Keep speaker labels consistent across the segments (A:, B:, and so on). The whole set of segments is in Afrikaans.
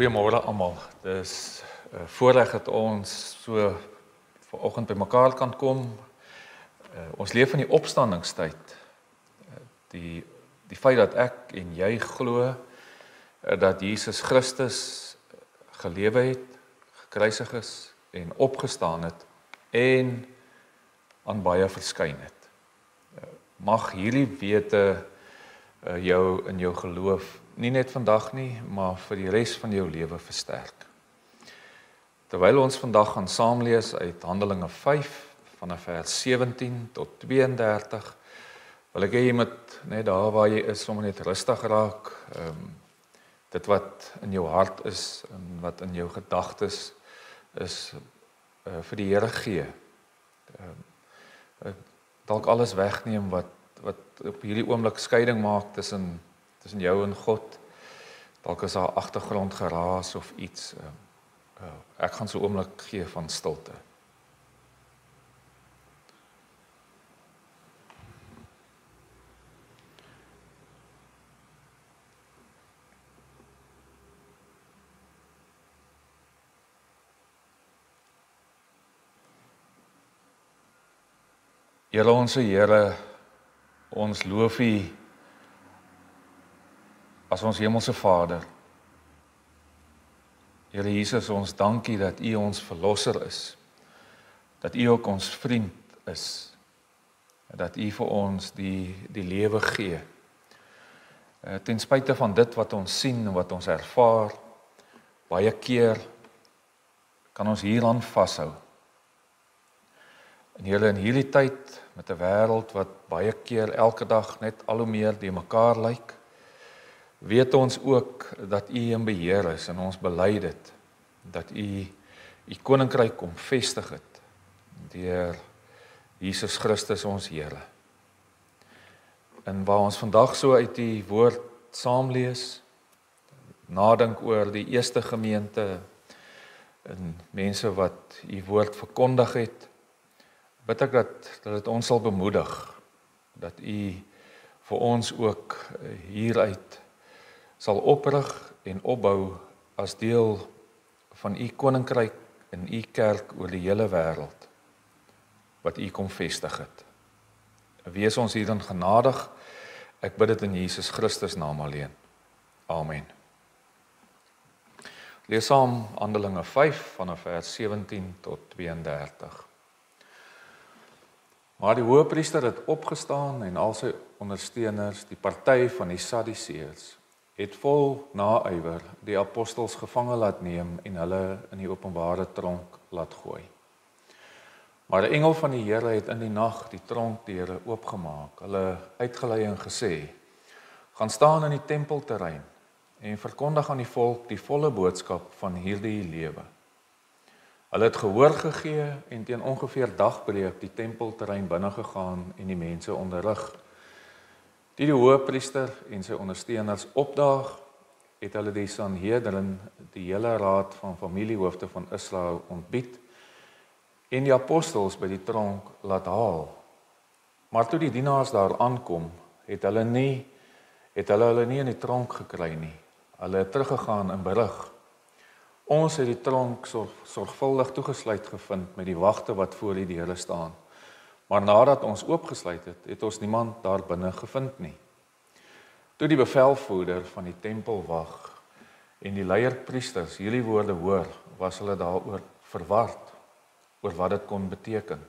A: Goeiemôre almal. Dis 'n voorreg dat ons so vanoggend by mekaar kan kom. Ons leef in die opstandingstyd. Die feit dat ek en jy glo dat Jesus Christus gelewe het, gekruisig is en opgestaan het en aan baie verskyn het. Mag hierdie wete jou in jou geloof nie net vandag nie, maar vir die res van jou lewe versterk. Terwyl ons vandag gaan saamlees uit Handelinge 5 vanaf vers 17 tot 32, wil ek hê jy moet net daar waar jy is sommer net rustig raak. Dit wat in jou hart is en wat in jou gedagtes is vir die Here gee. Dalk alles wegneem wat op hierdie oomblik skeiding maak tussen jou en God. Dalk is daar agtergrond geraas of iets. Ek gaan so 'n oomblik gee van stilte. Here onse Here, ons loof U as ons hemelse Vader. Here Jesus, ons dankie dat U ons verlosser is. Dat U ook ons vriend is. Dat U vir ons die lewe gee. Ten spyte van dit wat ons sien en wat ons ervaar, baie keer kan ons hieraan vashou. En Here, in hierdie tyd met 'n wêreld wat baie keer elke dag net al hoe meer die mekaar lyk, weet ons ook dat U in beheer is en ons bely dit, dat U koninkryk kom vestig het deur Jesus Christus ons Here. En waar ons vandag so uit die woord saamlees, nadink oor die eerste gemeente en mense wat U woord verkondig het, bid ek dat dit ons sal bemoedig, dat U vir ons ook hieruit sal oprig en opbou as deel van U koninkryk en U kerk oor die hele wêreld, wat U kom vestig het. Wees ons hierin genadig, ek bid dit in Jesus Christus naam alleen. Amen. Lees saam Handelinge 5 vanaf vers 17 tot 32. Maar die hoëpriester het opgestaan en al sy ondersteuners, die party van die Sadduseërs, het vol naaiwer die apostels gevange laat neem en hulle in die openbare tronk laat gooi. Maar 'n engel van die Here het in die nag die tronkdeure oopgemaak, hulle uitgelei en gesê: "Gaan staan in die tempelterrein en verkondig aan die volk die volle boodskap van hierdie lewe." Hulle het gehoor gegee en teen ongeveer dagbreek die tempelterrein binne gegaan en die mense onderrig. Die hoëpriester en sy ondersteuners opdaag, het hulle die Sanhedrin, die hele raad van familiehoofde van Israel, ontbied en die apostels by die tronk laat haal. Maar toe die dienaars daar aankom, het hulle nie in die tronk gekry nie. Hulle het teruggegaan en berig: "Ons het die tronk sorgvuldig toegesluit gevind met die wagte wat voor die deure staan. Maar nadat ons oopgesluit het, het ons niemand daar binne gevind nie." Toe die bevelvoerder van die tempelwag en die leierpriesters hierdie woorde hoor, was hulle daaroor verward oor wat dit kon beteken.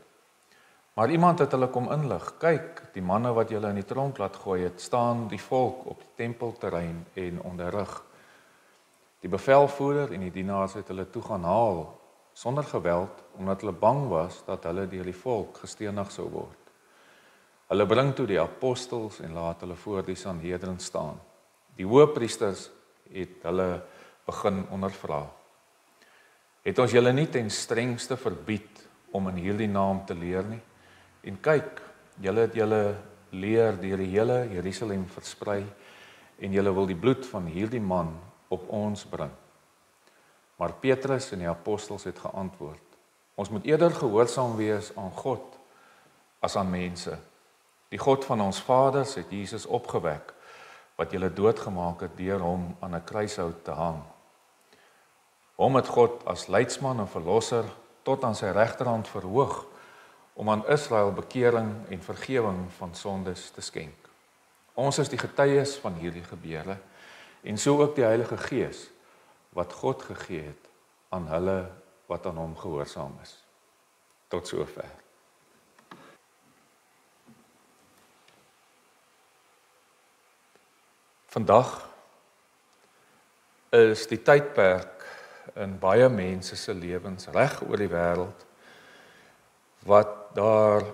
A: Maar iemand het hulle kom inlig: "Kyk, die manne wat julle in die tronk laat gooi het, staan die volk op die tempelterrein en onderrig." Die bevelvoerder en die dienaars het hulle toe gaan haal sonder geweld, omdat hulle bang was dat hulle deur die volk gestenig sou word. Hulle bring toe die apostels en laat hulle voor die Sanhedrin staan. Die hoëpriesters het hulle begin ondervra: "Het ons julle nie ten strengste verbied om in hierdie naam te leer nie? En kyk, julle het julle leer deur die hele Jerusalem versprei en julle wil die bloed van hierdie man op ons bring." Maar Petrus en die apostels het geantwoord: "Ons moet eerder gehoorsaam wees aan God as aan mense. Die God van ons vaders het Jesus opgewek, wat julle doodgemaak het deur hom aan 'n kruishout te hang. Hom het God as leidsman en verlosser tot aan sy regterhand verhoog, om aan Israel bekering en vergewing van sondes te skenk. Ons is die getuies van hierdie gebeure, en so ook die Heilige Gees, wat God gegee het aan hulle wat aan hom gehoorsaam is. Tot sover. Vandag is die tydperk in baie mense se lewens reg oor die wêreld, wat daar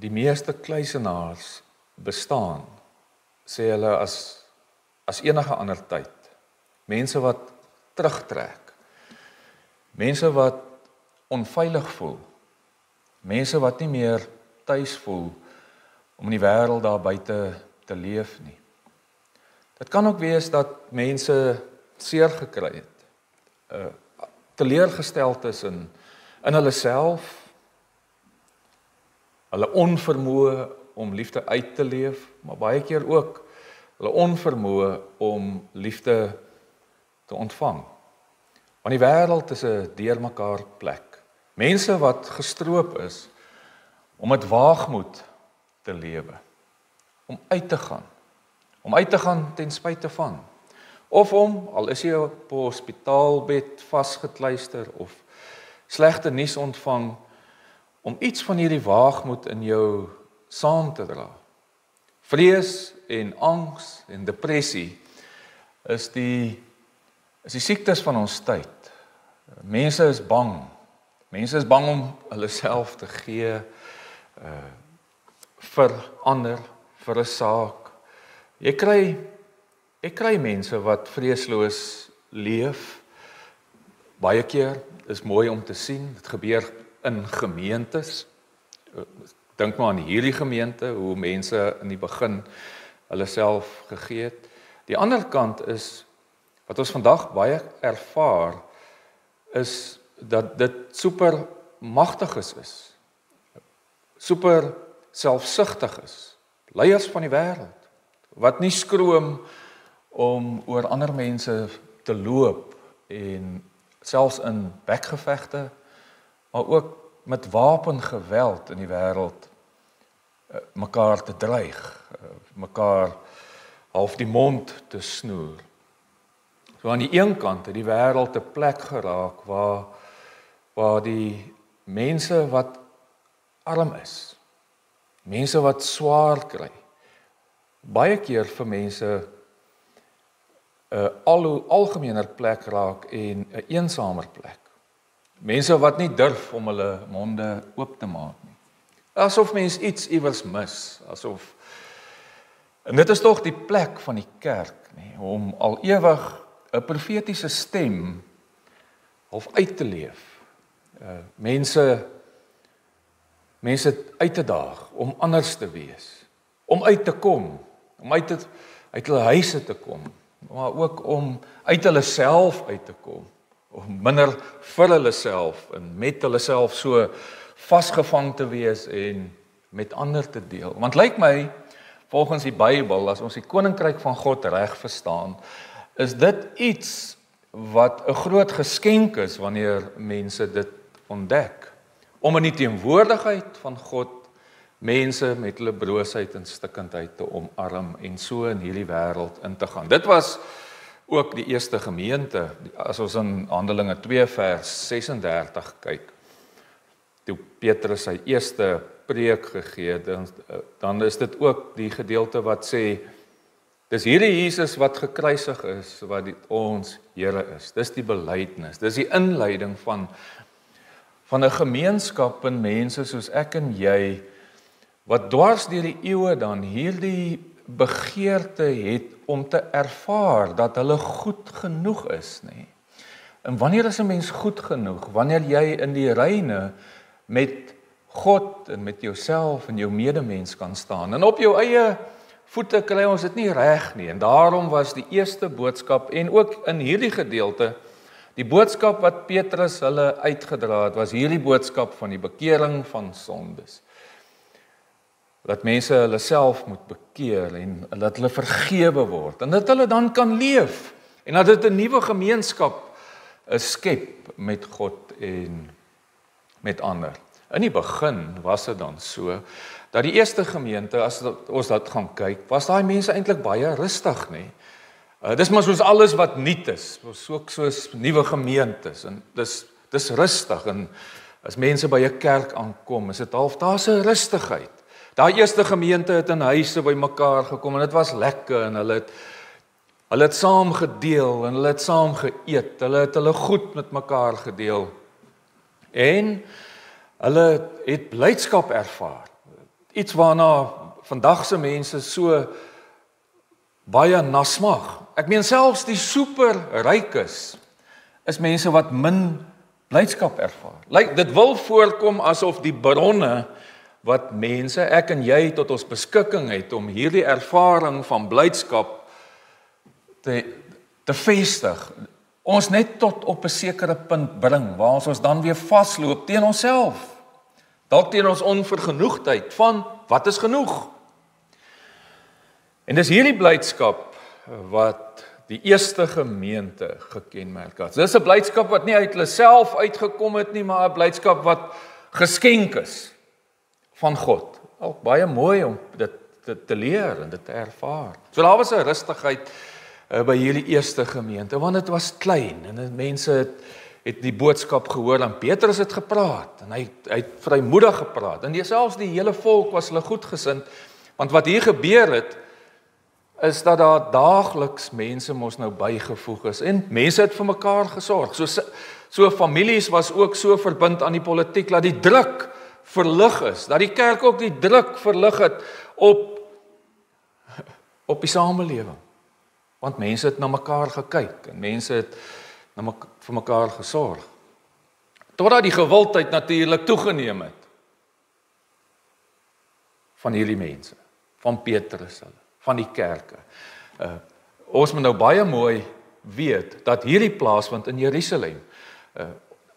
A: die meeste kluisenaars bestaan, sê hulle as enige ander tyd. Mense wat terugtrek, mense wat onveilig voel, mense wat nie meer tuis voel om in die wêreld daar buite te leef nie. Dit kan ook wees dat mense seer gekry het, teleurgesteld is in hulle self, hulle onvermoë om liefde uit te leef, maar baie keer ook hulle onvermoë om liefde te ontvang. Want die wêreld is 'n deurmekaar plek. Mense wat gestroop is om met waagmoed te lewe, om uit te gaan ten spyte van, of al is jy op 'n hospitaalbed vasgekluister of slegte nuus ontvang, om iets van hierdie waagmoed in jou saam te dra. Vrees en angs en depressie is die siektes van ons tyd. Mense is bang. Mense is bang om hulle self te gee vir ander, vir 'n saak. Jy kry mense wat vreesloos leef. Baie keer is mooi om te sien. Dit gebeur in gemeentes. Dink maar aan hierdie gemeente, hoe mense in die begin hulle self gegee het. Die ander kant is, wat ons vandag baie ervaar, is dat dit super magtiges is. Super selfsugtig is. Leiers van die wêreld, wat nie skroom om oor ander mense te loop en selfs in bekgevegte, maar ook met wapengeweld in die wêreld mekaar te dreig, mekaar half die mond te snoer. So aan die een kant het die wêreld 'n plek geraak waar die mense wat arm is, mense wat swaar kry, baie keer vir mense 'n algemener plek raak en 'n eensamer plek. Mense wat nie durf om hulle monde oop te maak nie. Asof mens iets iewers mis, en dit is tog die plek van die kerk, nie, om al ewig 'n profetiese stem half uit te leef. Mense uit te daag om anders te wees, om uit te kom, om uit hulle huise te kom, maar ook om uit hulle self uit te kom, om minder vir hulle self en met hulle self so vasgevang te wees en met ander te deel. Want lyk my, volgens die Bybel, as ons die koninkryk van God reg verstaan, is dit iets wat 'n groot geskenk is wanneer mense dit ontdek. Om in die teenwoordigheid van God mense met hulle broosheid en stikkindheid te omarm en so in hierdie wêreld in te gaan. Dit was ook die eerste gemeente, as ons in Handelinge 2 vers 36 kyk. Toe Petrus sy eerste preek gegee het, dan is dit ook die gedeelte wat sê, dis hierdie Jesus wat gekruisig is, wat ons Here is. Dis die belydenis, dis die inleiding van 'n gemeenskap en mense soos ek en jy, wat dwars deur die eeue dan hierdie begeerte het om te ervaar dat hulle goed genoeg is, nê. En wanneer is 'n mens goed genoeg? Wanneer jy in die reine met God en met jouself en jou medemens kan staan. En op jou eie voete kry ons dit nie reg nie. En daarom was die eerste boodskap en ook in hierdie gedeelte die boodskap wat Petrus hulle uitgedra het, was hierdie boodskap van die bekering van sondes. Dat mense hulle self moet bekeer en dat hulle vergewe word en dat hulle dan kan leef en dat dit 'n nuwe gemeenskap skep met God en met ander. In die begin was dit dan so, dat die eerste gemeente, as ons dat gaan kyk, was daai mense eintlik baie rustig, nê? Dis maar soos alles wat nuut is, soos nuwe gemeentes, en dis rustig, en as mense by 'n kerk aankom, is dit half, daar's 'n rustigheid. Daai eerste gemeente het in huise by mekaar gekom, en dit was lekker, en hulle het saam gedeel, en hulle het saam geëet, hulle het hulle goed met mekaar gedeel, en hulle het blydskap ervaar. Iets waarna vandag se mense so baie nasmag. Ek meen selfs die superrykes is mense wat min blydskap ervaar. Dit wil voorkom asof die bronne wat mense, ek en jy, tot ons beskikking het om hierdie ervaring van blydskap te vestig, ons net tot op 'n sekere punt bring, waar ons dan weer vasloop teen onsself. Dalk teen ons onvergenoegdheid van, wat is genoeg? En dis hierdie blydskap wat die eerste gemeente gekenmerk het. Dis 'n blydskap wat nie uit hulle self uitgekom het nie, maar 'n blydskap wat geskenk is van God. Ook baie mooi om dit te leer en dit te ervaar. So daar was 'n rustigheid by hierdie eerste gemeente, want dit was klein, en mense het die boodskap gehoor, en Petrus het gepraat, en hy het vrymoedig gepraat, en selfs die hele volk was hulle goedgesind, want wat hier gebeur het, is dat daar daagliks mense mos nou bygevoeg is, en mense het vir mekaar gesorg, so families was ook so verbind aan die politiek, dat die druk verlig is, dat die kerk ook die druk verlig het op die samelewing, want mense het na mekaar gekyk, en mense het vir mekaar gesorg. Totdat die gewildheid natuurlik toegeneem het van hierdie mense, van Petrus, van die kerke. Ons moet nou baie mooi weet dat hierdie plaasvind in Jerusalem.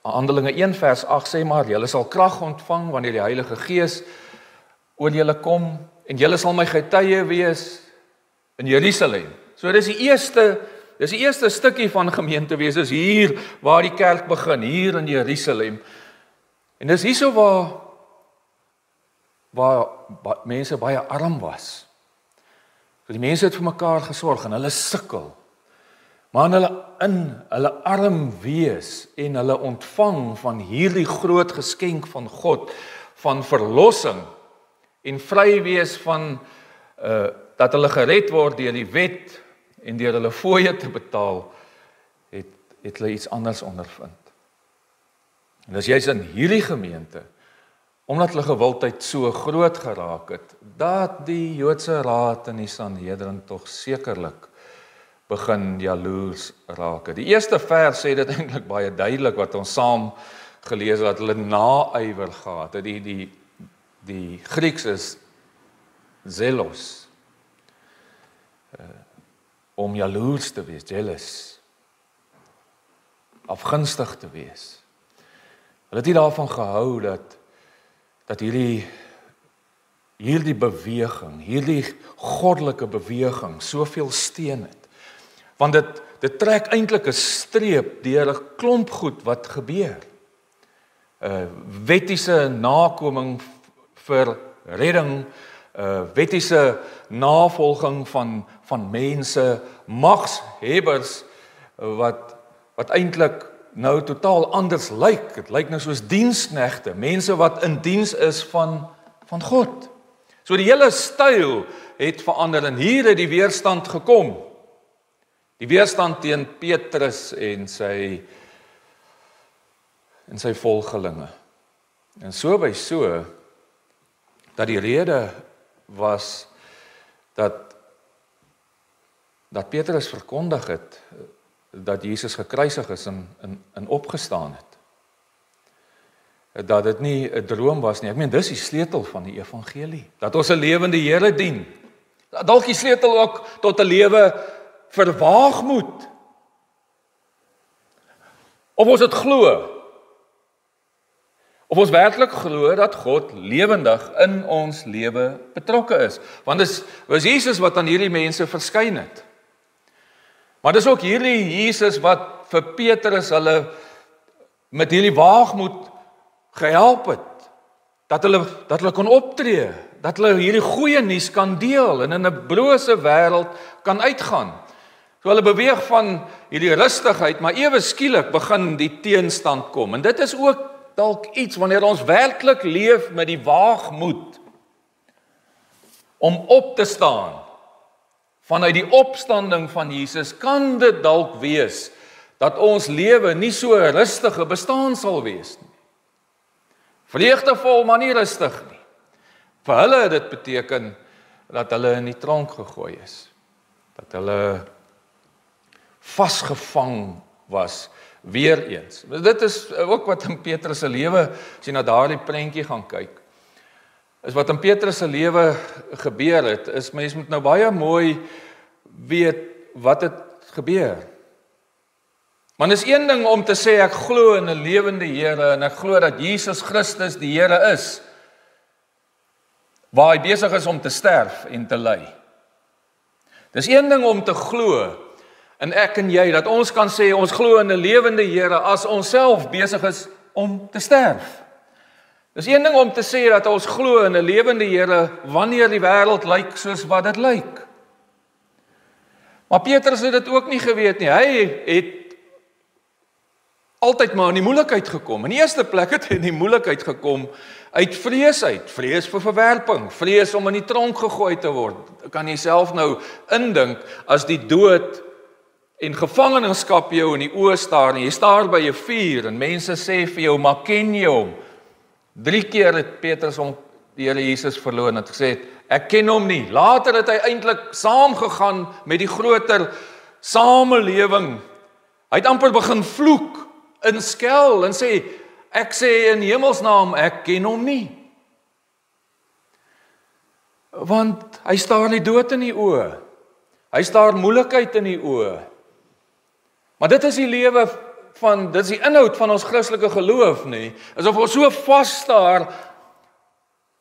A: Handelinge 1 vers 8 sê maar, julle sal krag ontvang wanneer die Heilige Gees oor julle kom, en julle sal my getuie wees in Jerusalem. So dis die eerste stukkie van gemeente wees, is hier waar die kerk begin, hier in Jerusalem. En dis hierso waar mense baie arm was. So die mense het vir mekaar gesorg, en hulle sukkel. Maar in hulle arm wees, en hulle ontvang van hierdie groot geskenk van God, van verlossing, en vry wees van, dat hulle gered word deur die wet, en deur hulle fooie te betaal, het hulle iets anders ondervind. En dis juist in hierdie gemeente, omdat hulle gewildheid so groot geraak het, dat die Joodse Raad en die Sanhedrin tog sekerlik begin jaloers raak. Die eerste vers sê dit eintlik baie duidelik, wat ons saam gelees het, dat hulle naaiwer gehad. Die Grieks is zelos, om jaloers te wees, jealous, afgunstig te wees. Hulle het nie daarvan gehou dat hierdie beweging, hierdie goddelike beweging soveel steun het. Want dit trek eintlik 'n streep deur 'n klomp goed wat gebeur. Wettiese nakoming vir redding, wettiese navolging van mense, magshebbers wat eintlik nou totaal anders lyk. Dit lyk nou soos diensknegte, mense wat in diens is van God. So die hele styl het verander, en hier het die weerstand gekom. Die weerstand teen Petrus en sy volgelinge. En so by so, dat die rede was dat Petrus verkondig het dat Jesus gekruisig is en opgestaan het. Dat dit nie 'n droom was nie. Ek meen, dis die sleutel van die evangelie. Dat ons 'n lewende Here dien. Dalk die sleutel ook tot 'n lewe vir waagmoed. Of ons dit glo. Of ons werklik glo dat God lewendig in ons lewe betrokke is. Want dit was Jesus wat aan hierdie mense verskyn het. Maar dis ook hierdie Jesus wat vir Petrus hulle met hierdie waagmoed gehelp het. Dat hulle kon optree, dat hulle hierdie goeie nuus kan deel en in 'n brose wêreld kan uitgaan. So hulle beweeg van hierdie rustigheid, maar ewe skielik begin die teenstand kom. En dit is ook dalk iets wanneer ons werklik leef met die waagmoed om op te staan vanuit die opstanding van Jesus, kan dit dalk wees dat ons lewe nie so 'n rustige bestaan sal wees nie. Vreugdevol, maar nie rustig nie. Vir hulle het dit beteken dat hulle in die tronk gegooi is. Dat hulle vasgevang was, weer eens. Dit is ook wat in Petrus se lewe, as jy na daardie prentjie gaan kyk, is wat in Petrus se lewe gebeur het, is mens moet nou baie mooi weet wat het gebeur. Maar dit is een ding om te sê ek glo in 'n lewende Here en ek glo dat Jesus Christus die Here is, waar hy besig is om te sterf en te ly. Dis een ding om te glo, en ek en jy, dat ons kan sê ons glo in 'n lewende Here as ons self besig is om te sterf. Dis een ding om te sê dat ons glo in 'n lewende Here wanneer die wêreld lyk soos wat dit lyk. Maar Petrus het dit ook nie geweet nie. Hy het altyd maar in die moeilikheid gekom. In die eerste plek het hy in die moeilikheid gekom uit vrees uit. Vrees vir verwerping, vrees om in die tronk gegooi te word. Kan jy self nou indink as die dood en gevangenskap jou in die oë staar en jy staar by 'n vuur en mense sê vir jou, maar ken jy hom? 3 keer het Petrus hom die Here Jesus verloon en gesê, ek ken hom nie. Later het hy eintlik saamgegaan met die groter samelewing. Hy het amper begin vloek, in skel en sê, ek sê in hemelsnaam, ek ken hom nie. Want hy staar die dood in die oë. Hy staar moeilikheid in die oë. Maar dit is die lewe van, dit is die inhoud van ons Christelike geloof, nie? Asof ons so vasstaar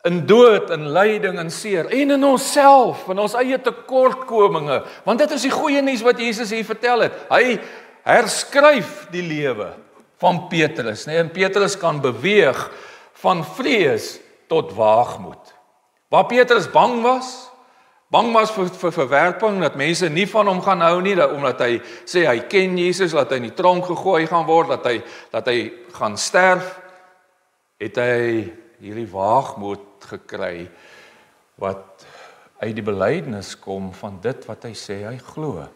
A: in dood, in lyding en seer, en in onsself, in ons eie tekortkominge, want dit is die goeie nuus wat Jesus hier vertel het. Hy herskryf die lewe van Petrus, nee, en Petrus kan beweeg van vrees tot waagmoed. Waar Petrus bang was vir verwerping, dat mense nie van hom gaan hou nie, omdat hy sê hy ken Jesus, dat hy in die tronk gegooi gaan word, dat hy gaan sterf, het hy hierdie waagmoed gekry, wat uit die belydenis kom van dit wat hy sê hy glo.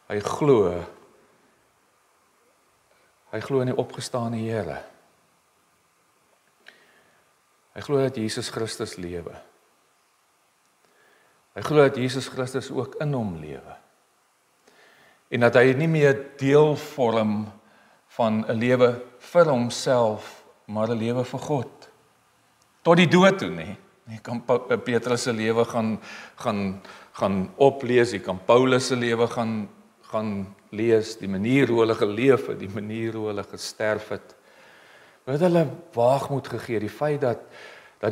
A: Hy glo in die opgestane Here. Hy glo dat Jesus Christus lewe. Hy glo dat Jesus Christus ook in hom lewe. En dat hy nie meer deel vorm van 'n lewe vir homself, maar 'n lewe vir God. Tot die dood toe, nee. Jy kan Petrus se lewe gaan oplees, jy kan Paulus se lewe gaan lees, die manier hoe hulle geleef het, die manier hoe hulle gesterf het. Het hulle waagmoed gegee, die feit dat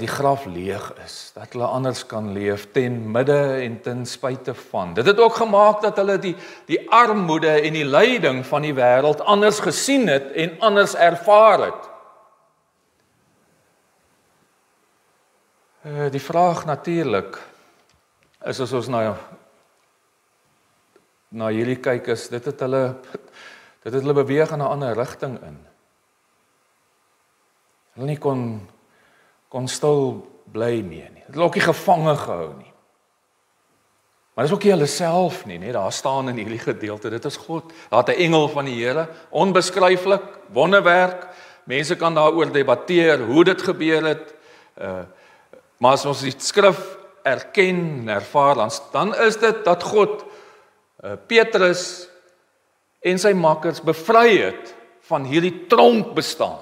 A: die graf leeg is, dat hulle anders kan leef ten midde en ten spyte van. Dit het ook gemaak dat hulle die armoede en die lyding van die wêreld anders gesien het en anders ervaar het. Die vraag natuurlik is as ons na hierdie kyk is, dit het hulle beweeg in 'n ander rigting in. Hulle nie kon stil bly meer nie. Hulle ook nie gevange gehou nie. Maar dis ook nie hulle self nie, daar staan in hierdie gedeelte, dit is God. Daar het 'n engel van die Here, onbeskryflik, wonderwerk. Mense kan daaroor debatteer hoe dit gebeur het. Maar as ons die skrif erken en ervaar, dan is dit dat God Petrus en sy makkers bevry het van hierdie tronk bestaan.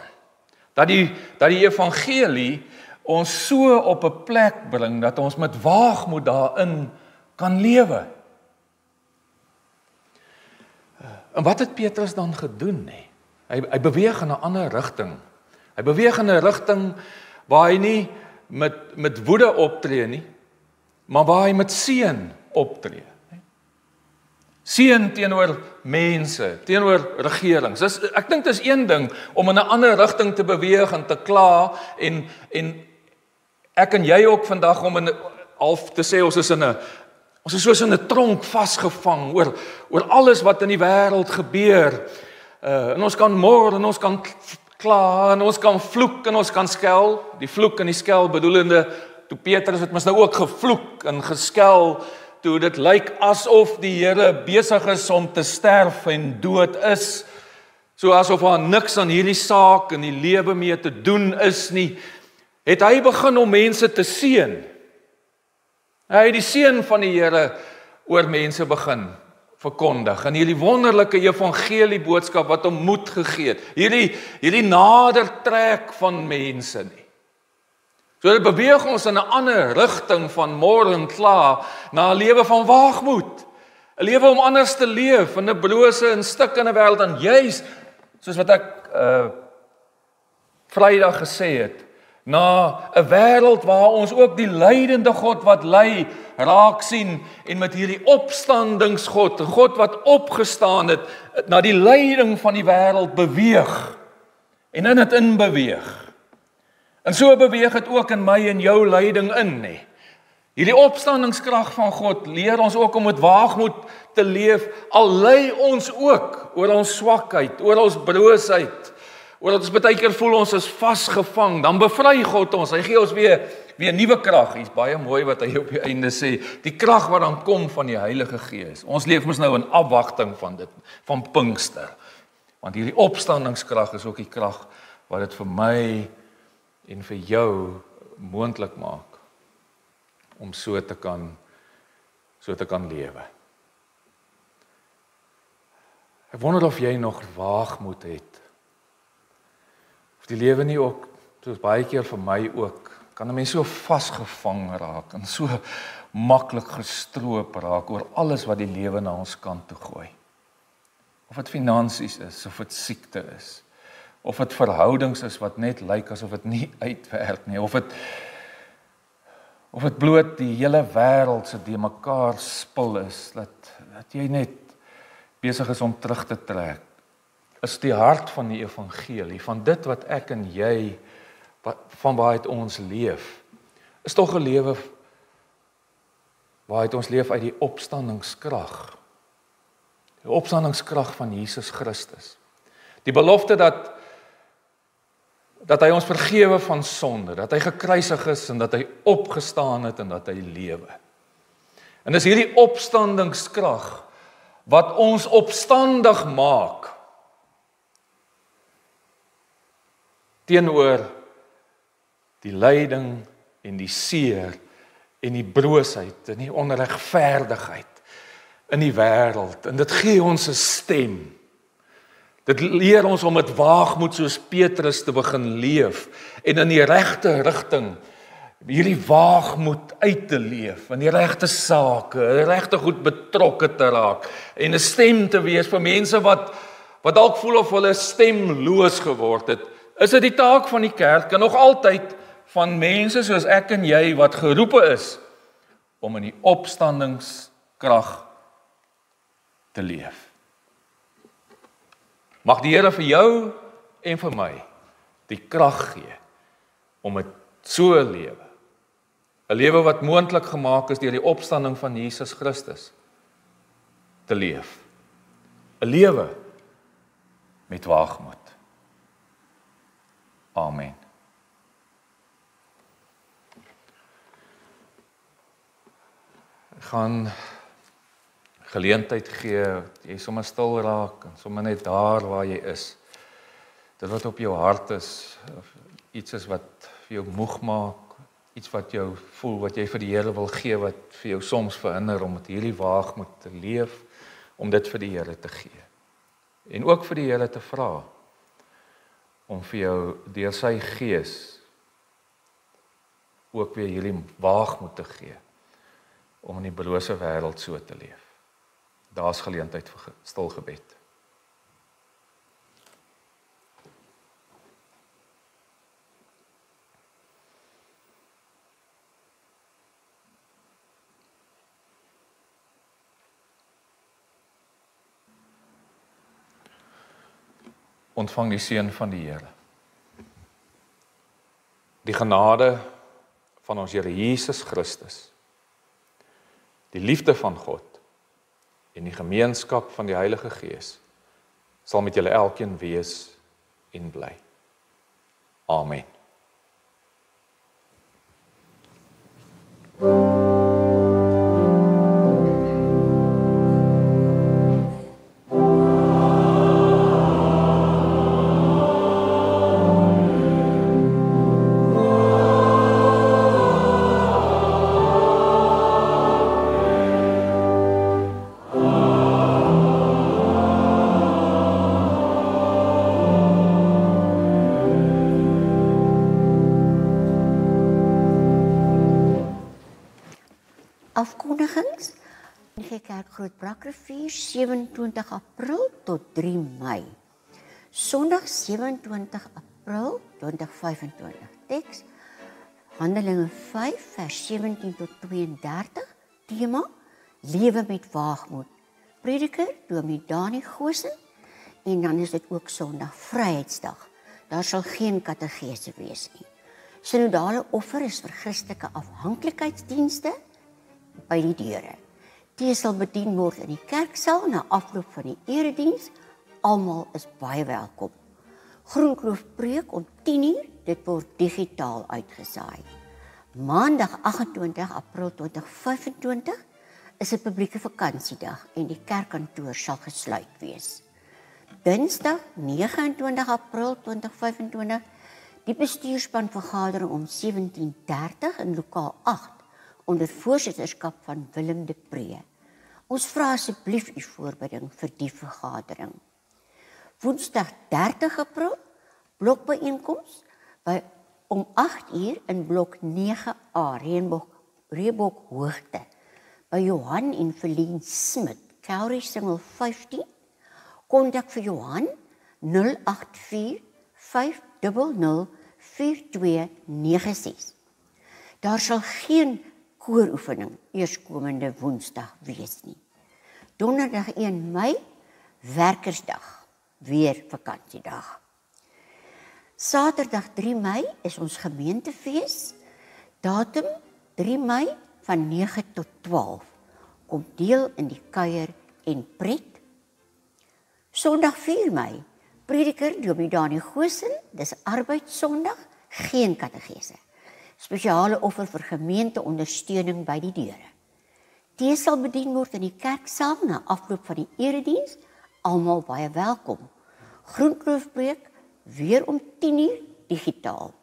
A: Dat die evangelie ons so op 'n plek bring dat ons met waagmoed daarin kan lewe. En wat het Petrus dan gedoen? Hy beweeg in 'n ander rigting. Hy beweeg in 'n rigting waar hy nie met woede optree nie, maar waar hy met seën optree.
B: Seën teenoor mense, teenoor regerings. Ek dink dit is een ding om in 'n ander rigting te beweeg en te kla en ek en jy ook vandag om half te sê ons is soos in 'n tronk vasgevang oor alles wat in die wêreld gebeur. En ons kan mor en ons kan kla en ons kan vloek en ons kan skel. Die vloek en die skel bedoelende toe Petrus het mos nou ook gevloek en geskel toe dit lyk asof die Here besig is om te sterf en dood is. So asof daar niks aan hierdie saak en die lewe mee te doen is nie. Het hy begin om mense te seën. Hy het die seën van die Here oor mense begin verkondig. En hierdie wonderlike evangelie boodskap wat hom moed gegee het. Hierdie nader trek van mense nie. So dit beweeg ons in 'n ander rigting van mor en kla na 'n lewe van waagmoed. 'n Lewe om anders te leef in 'n brose en stikkende wêreld en juis soos wat ek Vrydag gesê het, na 'n wêreld waar ons ook die lydende God wat ly raak sien en met hierdie opstandingsgod, 'n God wat opgestaan het, na die lyding van die wêreld beweeg en in dit inbeweeg. En so beweeg dit ook in my en jou lyding in, nê. Hierdie opstandingskrag van God leer ons ook om met waagmoed te leef, al ly ons ook oor ons swakheid, oor ons broosheid, oor dat ons baie keer voel ons is vasgevang, dan bevry God ons, hy gee ons weer nuwe krag. Dit is baie mooi wat hy op die einde sê, die krag wat dan kom van die Heilige Gees. Ons leef mos nou in afwagting van dit, van Pinkster. Want hierdie opstandingskrag is ook die krag wat dit vir my en vir jou moontlik maak om so te kan lewe. Ek wonder of jy nog waagmoed het. Of die lewe nie ook, soos baie keer vir my ook, kan 'n mens so vasgevang raak en so maklik gestroop raak oor alles wat die lewe na ons kant toe gooi. Of dit finansies is, of dit siekte is, of dit verhoudings is wat net lyk asof dit nie uitwerk nie, of dit bloot die hele wêreld se de mekaar spil is, dat jy net besig is om terug te trek. Is die hart van die evangelie, van dit wat ek en jy, van waaruit ons leef, is tog 'n lewe waaruit ons leef uit die opstandingskrag. Die opstandingskrag van Jesus Christus. Die belofte dat hy ons vergewe van sonde, dat hy gekruisig is en dat hy opgestaan het en dat hy lewe. En dis hierdie opstandingskrag wat ons opstandig maak teenoor die lyding en die seer en die broosheid en die onregverdigheid in die wêreld. En dit gee ons 'n stem. Dit leer ons om met waagmoed soos Petrus te begin leef en in die regte rigting hierdie waagmoed uit te leef, in die regte sake, regte goed betrokke te raak en 'n stem te wees vir mense wat dalk voel of hulle stemloos geword het. Is dit die taak van die kerk en nog altyd van mense soos ek en jy wat geroepe is om in die opstandingskrag te leef. Mag die Here vir jou en vir my die krag gee om met so 'n lewe, 'n lewe wat moontlik gemaak is deur die opstanding van Jesus Christus, te leef. 'n Lewe met waagmoed. Amen. Ek gaan geleentheid gee, jy sommer stil raak en sommer net daar waar jy is. Dit wat op jou hart is, of iets is wat vir jou moeg maak, iets wat jou voel, wat jy vir die Here wil gee, wat vir jou soms verhinder om met hierdie waagmoed te leef, om dit vir die Here te gee. En ook vir die Here te vra, om vir jou deur sy Gees ook weer hierdie waagmoed te gee, om in die brose wêreld so te leef. Daar's geleentheid vir stil gebed. ontvang die seën van die Here.
A: Die genade van ons Here Jesus Christus, die liefde van God en die gemeenskap van die Heilige Gees sal met julle elkeen wees en bly. Amen.
C: Afkondigings. Die Kerk Grootbrakrivier 27 April tot 3 Mei. Sondag 27 April 2025. Teks Handelinge 5 vers 17 tot 32. Tema Lewe met waagmoed. Prediker Dominee Dani Goosen. En dan is dit ook Sondag Vryheidsdag. Daar sal geen kategese wees nie. Synodale offer is vir Christelike afhanklikheidsdienste by die deure. Tee sal bedien word in die kerksaal na afloop van die erediens. Almal is baie welkom. Groenkloof preek om 10:00, dit word digitaal uitgesaai. Maandag 28 April 2025 is 'n publieke vakansiedag en die kerkkantoor sal gesluit wees. Dinsdag 29 April 2025 die bestuurspan vergadering om 17:30 in lokaal 8 onder voorsitterskap van Willem de Pre. Ons vra asseblief u voorbereiding vir die vergadering. Woensdag 30 April, blokbyeenkoms om 8:00 in blok 9A, Reebok Hoogte, by Johan en Verleen Smit, Kaurie Singel 15. Kontak vir Johan 084 500 4296. Daar sal geen kooroefening eerskomende Woensdag wees nie. Donderdag 1 Mei, Werkersdag, weer vakansiedag. Saterdag 3 Mei is ons gemeentefees. Datum 3 Mei van 9 tot 12. Kom deel in die kuier en pret. Sondag 4 Mei, prediker Dominee Dani Goosen, dis Arbeidssondag, geen kategese. Spesiale offer vir gemeenteondersteuning by die deure. Tee sal bedien word in die kerksaal na afloop van die erediens, almal baie welkom. Groenkloofpreek weer om 10:00 digitaal.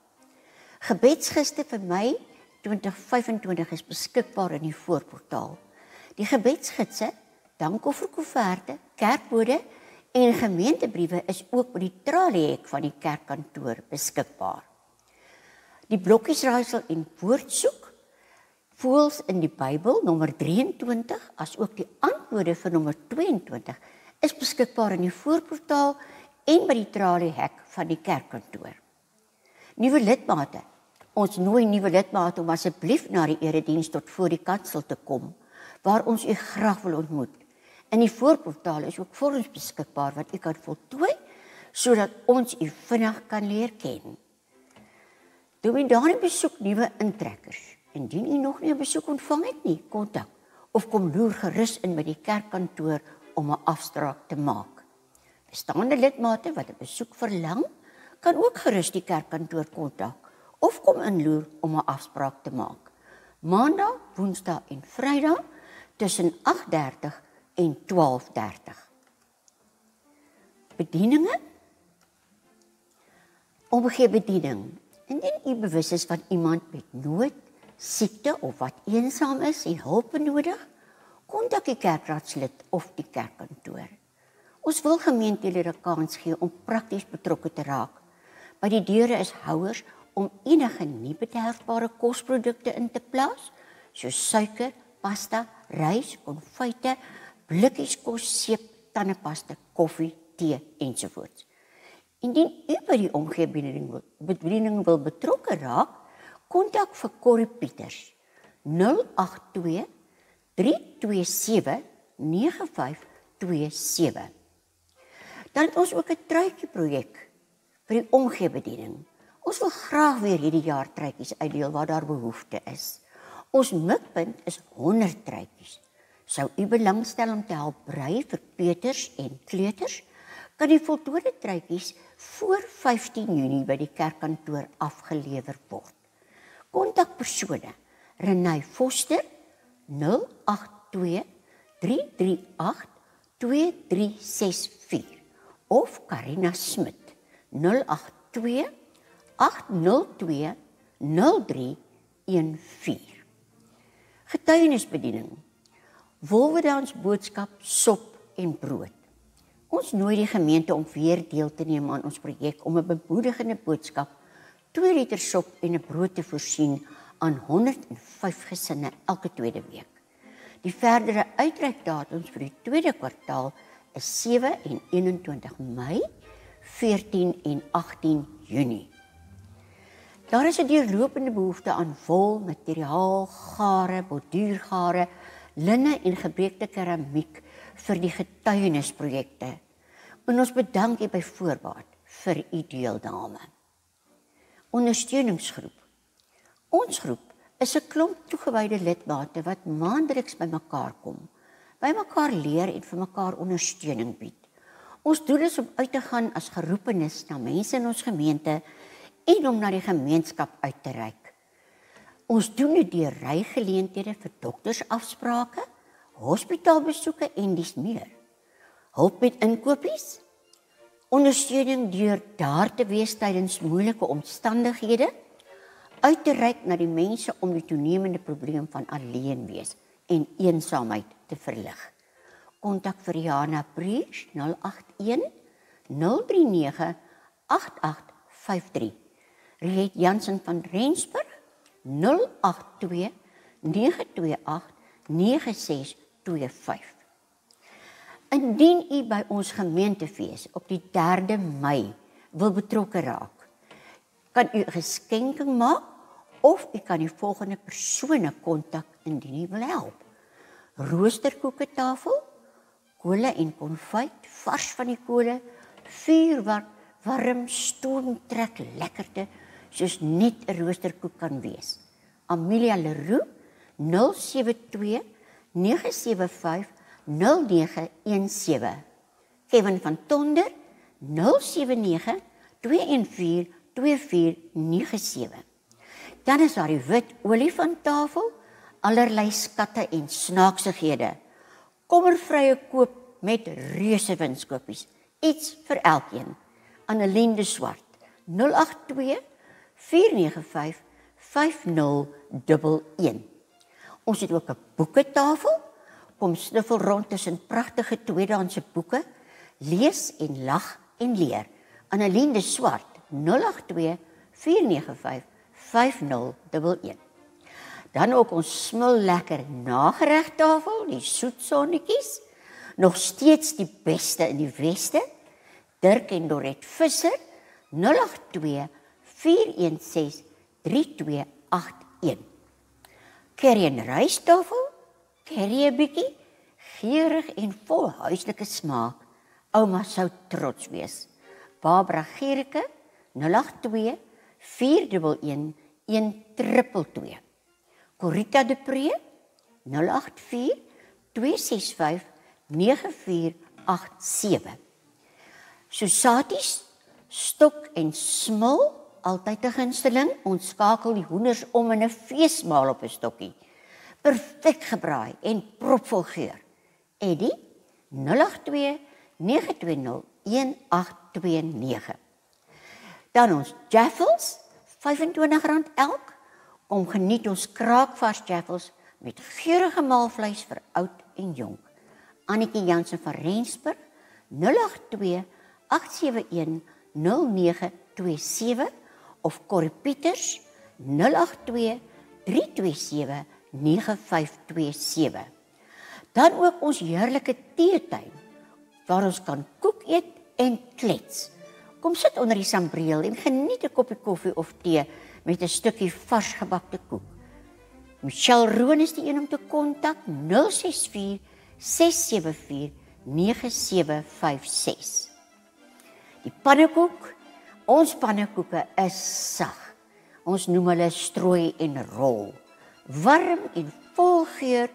C: Gebedsgiste vir Mei 2025 is beskikbaar in die voorportaal. Die gebedsgidse, dankofferkoeverte, kerkbode en gemeentebriewe is ook by die traliehek van die kerkkantoor beskikbaar. Die blokkiesraaisel en woordsoek, voëls in die Bybel nommer 23, as ook die antwoorde vir nommer 22 is beskikbaar in die voorportaal en by die traliehek van die kerkkantoor. Nuwe lidmate. Ons nooi nuwe lidmate om asseblief na die erediens tot voor die kansel te kom, waar ons u graag wil ontmoet. In die voorportaal is ook vorms beskikbaar wat u kan voltooi, sodat ons u vinnig kan leer ken. Dominee Dani besoek nuwe intrekkers. Indien u nog nie 'n besoek ontvang het nie, kontak of kom loer gerus in by die kerkkantoor om 'n afspraak te maak. Bestaande lidmate wat 'n besoek verlang, kan ook gerus die kerkkantoor kontak of kom inloer om 'n afspraak te maak. Maandag, Woensdag en Vrydag tussen 8:30 en 12:30. Bedieninge. Omgee bediening. Indien u bewus is van iemand met nood, siekte of wat eensaam is en hulp benodig, kontak die kerkraadslid of die kerkkantoor. Ons wil gemeentelede 'n kans gee om prakties betrokke te raak. By die deure is houers om enige nie bederfbare kosprodukte in te plaas, soos suiker, pasta, rys, konfyte, blikkies kos, seep, tandepasta, koffie, tee ensovoorts. Indien u by die omgeebediening wil betrokke raak, kontak vir Corrie Pieters 082 327 9527. Dan het ons ook 'n truitjie-projek vir die omgeebediening. Ons wil graag weer hierdie jaar truitjies uitdeel waar daar behoefte is. Ons mikpunt is 100 truitjies. Sou u belangstel om te help brei vir peuters en kleuters, kan die voltooide truitjies voor 15 Junie by die kerkkantoor afgelewer word. Kontakpersone: Renay Foster 082 338 2364 of Karina Smit 082 802 0314. Getuienisbediening: Wolwerdans boodskap, sop en brood. Ons nooi die gemeente om weer deel te neem aan ons projek om 'n bemoedigende boodskap, 2 liter sop en 'n brood te voorsien aan 105 gesinne elke tweede week. Die verdere uitreikdatums vir die tweede kwartaal is 7 en 21 Mei, 14 en 18 Junie. Daar is 'n deurlopende behoefte aan wol, materiaal, gare, borduurgare, linne en gebreekte keramiek vir die getuienisprojekte. En ons bedank u by voorbaat vir u deelname. Ondersteuningsgroep. Ons groep is 'n klomp toegewyde lidmate wat maandeliks bymekaar kom, by mekaar leer en vir mekaar ondersteuning bied. Ons doel is om uit te gaan as geroepenis na mense in ons gemeente en om na die gemeenskap uit te reik. Ons doen dit deur rygeleenthede vir doktersafsprake, hospitaalbesoeke en dis meer. Hulp met inkopies, ondersteuning deur daar te wees tydens moeilike omstandighede, uit te reik na die mense om die toenemende probleem van alleen wees en eensaamheid te verlig. Kontak vir Jana Preach 081 039 8853. Riet Jansen van Rensburg 082 928 9625. Indien u by ons gemeentefees op die 3de Mei wil betrokke raak, kan u 'n geskenking maak of u kan die volgende persone kontak indien u wil help. Roosterkoeketafel, kole en konfyt, vars van die kole, vuurwerk, warm stoomtrek lekkerte, soos net 'n roosterkoek kan wees. Amelia Leroux 072 975 0917. Kevin van Tonder 079 214 2497. Dan is daar die wit olifanttafel, allerlei skatte en snaaksighede. Kommervrye koop met reuse winskopies. Iets vir elkeen. Annelien de Swart 082 495 5011. Ons het ook 'n boeketafel. Kom sniffel rond tussen pragtige tweedehandse boeke, lees en lag en leer. Annelien de Swart 082 495 5011. Dan ook ons smil lekker nageregtafel, die soetsonnetjies, nog steeds die beste in die weste. Dirk en Dorette Visser 082 416 3281. Curry en rystafel, curry 'n bietjie, geurig en vol huislike smaak. Ouma sou trots wees. Barbara Gericke 082 411 122. Corita de Pre 084 265 9487. Susaties, stok en smil, altyd 'n gunsteling. Ons skakel die hoenders om in 'n feesmaal op 'n stokkie. Perfek gebraai en propvol geur. Eddie 082 920 1829. Dan ons jaffels, R25 elk. Kom geniet ons kraakvars jaffels met geurige maalvleis vir oud en jonk. Annetjie Jansen van Rensburg 082 871 0927 of Corrie Pieters 082 327 9527. Dan ook ons heerlike teetuin waar ons kan koek eet en klets. Kom sit onder die sambreel en geniet 'n koppie koffie of tee met 'n stukkie vars gebakte koek. Michelle Roon is die een om te kontak 064 674 9756. Die pannekoek, ons pannekoeke is sag. Ons noem hulle strooi en rol. Warm en vol geur,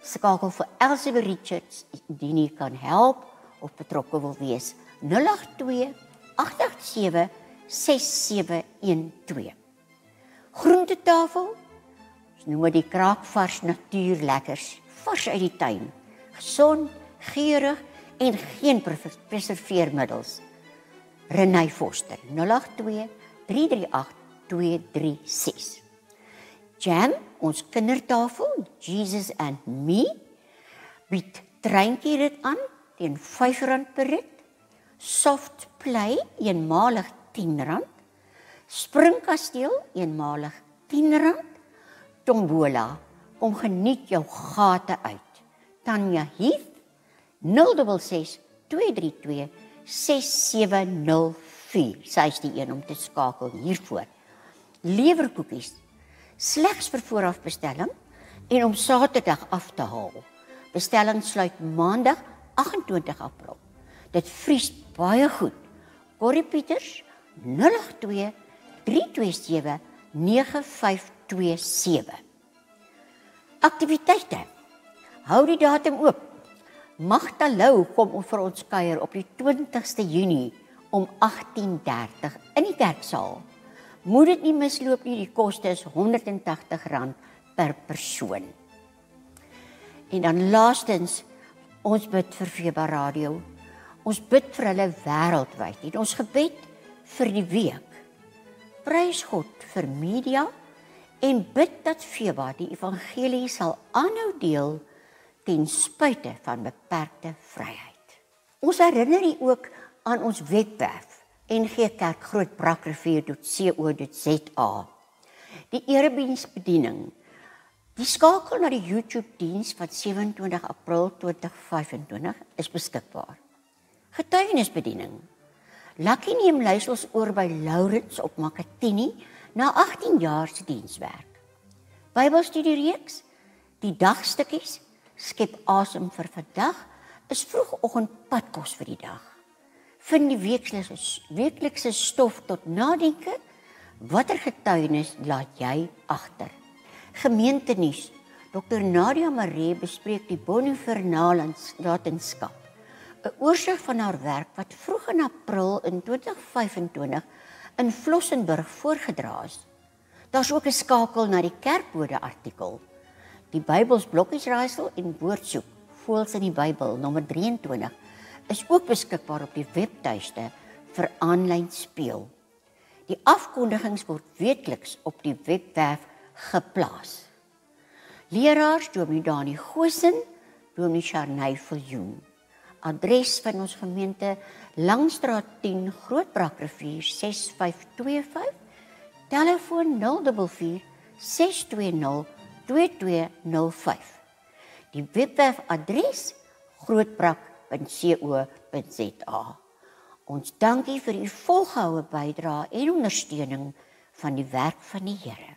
C: skakel vir Elsie Richards, indien jy kan help of betrokke wil wees. 082-887-6712. Groentetafel, ons noem dit die kraakvars natuurlekkers, vars uit die tuin, gesond, geurig en geen preserveermiddels. Renay Foster, 082-338-236. Jam, ons kindertafel, Jesus and Me, bied treintjie dit aan, teen R5 per rit. Soft Play, eenmalig R10. Springkasteel, eenmalig R10. Tombola, kom geniet jou gate uit. Tanya Heath, 066-232-6704. Sy is die een om te skakel hiervoor. Lewerkoekies, slegs vir voorafbestelling en om Saterdag af te haal. Bestelling sluit Maandag 28 April. Dit vries baie goed. Corrie Pieters, 082-327-9527. Aktiwiteite. Hou die datum oop. Magda Lou kom vir ons kuier op die 20ste Junie om 18:30 in die kerksaal. Moet dit nie misloop nie, die koste is R180 per persoon. En dan laastens, ons bid vir Veba Radio. Ons bid vir hulle wêreldwyd. En ons gebed vir die week. Prys God vir media en bid dat Veba die evangelie sal aanhou deel ten spyte van beperkte vryheid. Ons herinner u ook aan ons webwerf ngkerkgrootbrakrivier.co.za. Die erediensbediening. Die skakel na die YouTube-diens van 27 April 2025 is beskikbaar. Getuienisbediening. Lucky neem luisters oor by Laurens op Makatini na 18 jaar se dienswerk. Bybelstudiereeks, die dagstukkies, skep asem vir vandag, is vroegoggend padkos vir die dag. Vind die weeklikse stof tot nadenke, watter getuienis laat jy agter? Gemeentenuus. Dr. Nadia Maree bespreek die Bonhoeffer nalatenskap. 'n Oorsig van haar werk wat vroeg in April in 2025 in Vlossenburg voorgedra is. Daar's ook 'n skakel na die kerkbode artikel. Die Bybels blokkiesraaisel en woordsoek, Voëls in die Bybel, nommer 23, is ook beskikbaar op die webtuiste vir aanlyn speel. Die afkondigings word weekliks op die webwerf geplaas. Leraars, Dominee Dani Goosen, Dominee Sharnay Viljoen. Adres van ons gemeente, Langstraat 10, Grootbrakrivier 6525, telefoon 044 620 2205. Die webwerf adres grootbrak.co.za. Ons dankie vir u volgehoue bydrae en ondersteuning van die werk van die Here.